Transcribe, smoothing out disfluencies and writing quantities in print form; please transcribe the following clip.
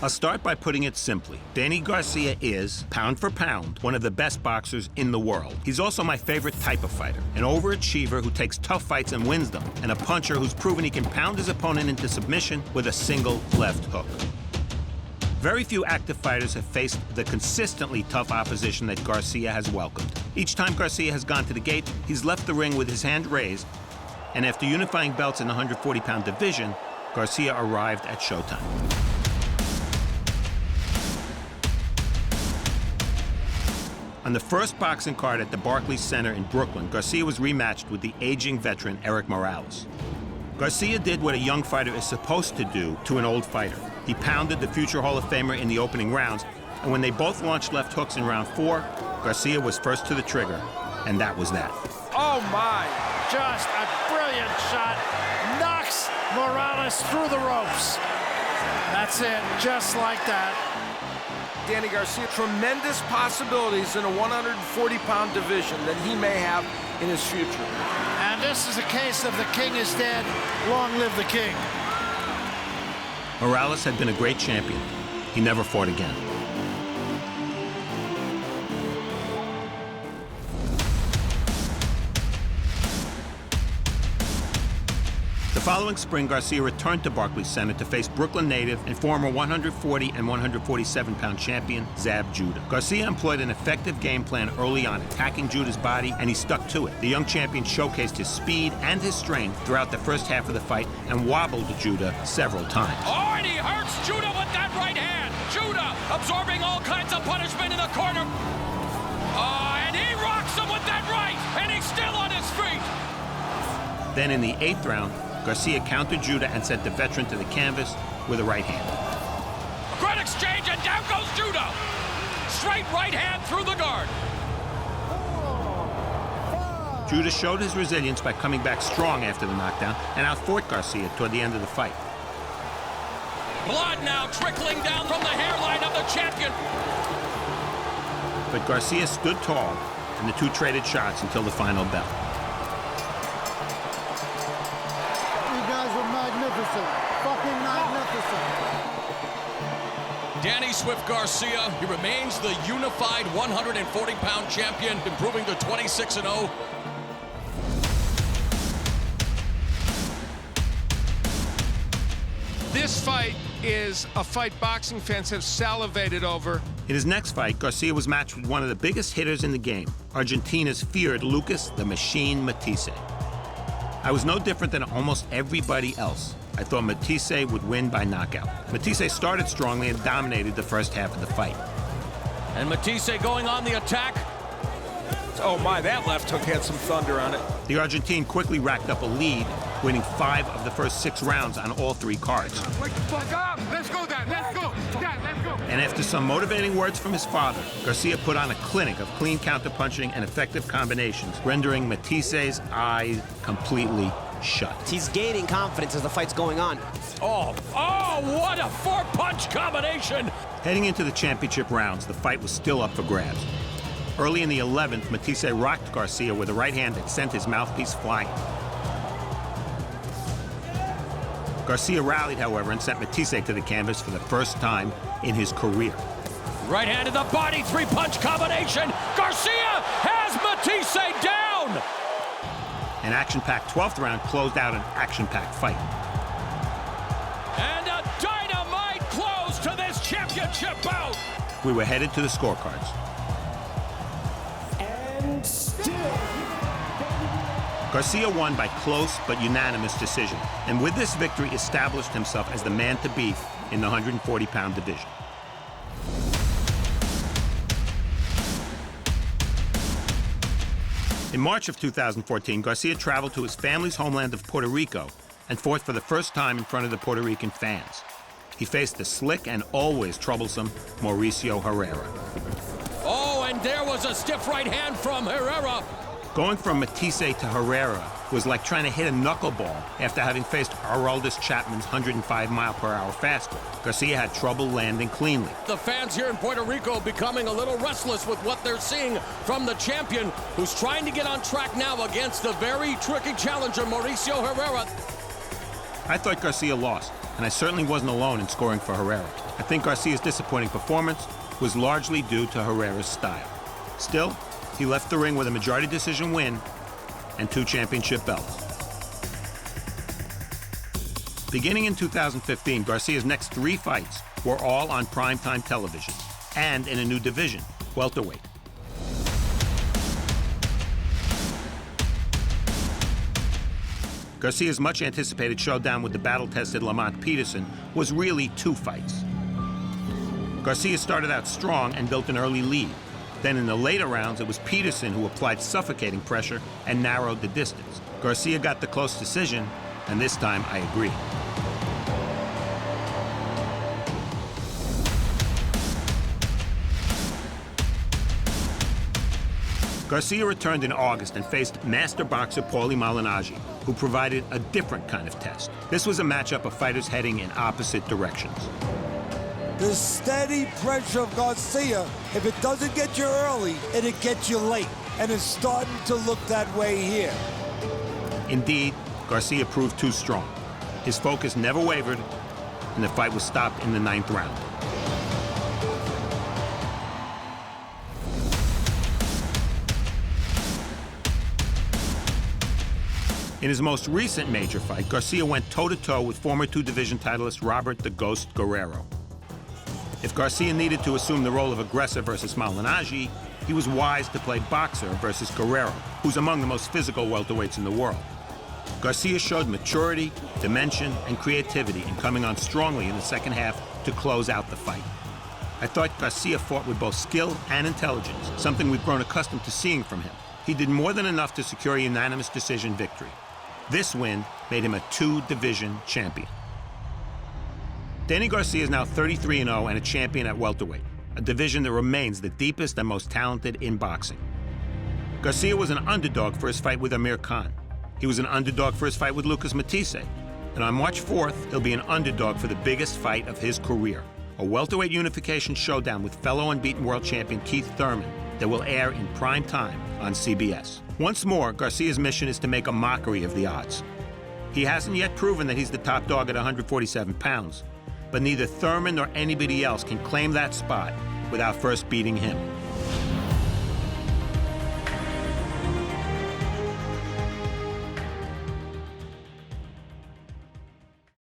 I'll start by putting it simply. Danny Garcia is, pound for pound, one of the best boxers in the world. He's also my favorite type of fighter, an overachiever who takes tough fights and wins them, and a puncher who's proven he can pound his opponent into submission with a single left hook. Very few active fighters have faced the consistently tough opposition that Garcia has welcomed. Each time Garcia has gone to the gate, he's left the ring with his hand raised, and after unifying belts in the 140-pound division, Garcia arrived at Showtime. On the first boxing card at the Barclays Center in Brooklyn, Garcia was rematched with the aging veteran Erik Morales. Garcia did what a young fighter is supposed to do to an old fighter. He pounded the future Hall of Famer in the opening rounds, and when they both launched left hooks in round 4, Garcia was first to the trigger, and that was that. Oh my, just a brilliant shot. Knocks Morales through the ropes. That's it, just like that. Danny Garcia, tremendous possibilities in a 140-pound division that he may have in his future. And this is a case of the king is dead, long live the king. Morales had been a great champion. He never fought again. The following spring, Garcia returned to Barclays Center to face Brooklyn native and former 140 and 147-pound champion Zab Judah. Garcia employed an effective game plan early on, attacking Judah's body, and he stuck to it. The young champion showcased his speed and his strength throughout the first half of the fight and wobbled Judah several times. Oh, and he hurts Judah with that right hand. Judah absorbing all kinds of punishment in the corner. And he rocks him with that right, and he's still on his feet. Then in the 8th round, Garcia countered Judah and sent the veteran to the canvas with a right hand. A great exchange, and down goes Judah. Straight right hand through the guard. Judah showed his resilience by coming back strong after the knockdown and outfought Garcia toward the end of the fight. Blood now trickling down from the hairline of the champion. But Garcia stood tall, and the two traded shots until the final bell. Fucking magnificent. Danny Swift Garcia, he remains the unified 140-pound champion, improving to 26-0. This fight is a fight boxing fans have salivated over. In his next fight, Garcia was matched with one of the biggest hitters in the game, Argentina's feared Lucas the Machine Matisse. I was no different than almost everybody else. I thought Matisse would win by knockout. Matisse started strongly and dominated the first half of the fight. And Matisse going on the attack. Oh my, that left hook had some thunder on it. The Argentine quickly racked up a lead, winning 5 of the first 6 rounds on all 3 cards. Wake the fuck up! Let's go, Dad! Let's go! Dad, let's go! And after some motivating words from his father, Garcia put on a clinic of clean counterpunching and effective combinations, rendering Matisse's eyes completely shut. He's gaining confidence as the fight's going on. Oh, what a 4-punch combination! Heading into the championship rounds, the fight was still up for grabs. Early in the 11th, Matisse rocked Garcia with a right hand that sent his mouthpiece flying. Garcia rallied, however, and sent Matisse to the canvas for the first time in his career. Right hand to the body, 3-punch combination. Garcia has Matisse down! An action-packed 12th round closed out an action-packed fight. And a dynamite close to this championship bout! We were headed to the scorecards. And still. Garcia won by close but unanimous decision, and with this victory established himself as the man to beat in the 140-pound division. In March of 2014, Garcia traveled to his family's homeland of Puerto Rico and fought for the first time in front of the Puerto Rican fans. He faced the slick and always troublesome Mauricio Herrera. Oh, and there was a stiff right hand from Herrera. Going from Matisse to Herrera was like trying to hit a knuckleball after having faced Aroldis Chapman's 105-mile-per-hour fastball. Garcia had trouble landing cleanly. The fans here in Puerto Rico becoming a little restless with what they're seeing from the champion, who's trying to get on track now against the very tricky challenger, Mauricio Herrera. I thought Garcia lost, and I certainly wasn't alone in scoring for Herrera. I think Garcia's disappointing performance was largely due to Herrera's style. Still, he left the ring with a majority decision win and 2 championship belts. Beginning in 2015, Garcia's next 3 fights were all on primetime television and in a new division, welterweight. Garcia's much-anticipated showdown with the battle-tested Lamont Peterson was really 2 fights. Garcia started out strong and built an early lead. Then in the later rounds, it was Peterson who applied suffocating pressure and narrowed the distance. Garcia got the close decision, and this time I agree. Garcia returned in August and faced master boxer Paulie Malignaggi, who provided a different kind of test. This was a matchup of fighters heading in opposite directions. The steady pressure of Garcia, if it doesn't get you early, it'll get you late. And it's starting to look that way here. Indeed, Garcia proved too strong. His focus never wavered, and the fight was stopped in the 9th round. In his most recent major fight, Garcia went toe-to-toe with former 2-division titleist Robert the Ghost Guerrero. If Garcia needed to assume the role of aggressor versus Malignaggi, he was wise to play boxer versus Guerrero, who's among the most physical welterweights in the world. Garcia showed maturity, dimension, and creativity in coming on strongly in the second half to close out the fight. I thought Garcia fought with both skill and intelligence, something we've grown accustomed to seeing from him. He did more than enough to secure a unanimous decision victory. This win made him a 2-division champion. Danny Garcia is now 33-0 and a champion at welterweight, a division that remains the deepest and most talented in boxing. Garcia was an underdog for his fight with Amir Khan. He was an underdog for his fight with Lucas Matisse. And on March 4th, he'll be an underdog for the biggest fight of his career, a welterweight unification showdown with fellow unbeaten world champion Keith Thurman that will air in prime time on CBS. Once more, Garcia's mission is to make a mockery of the odds. He hasn't yet proven that he's the top dog at 147 pounds, but neither Thurman nor anybody else can claim that spot without first beating him.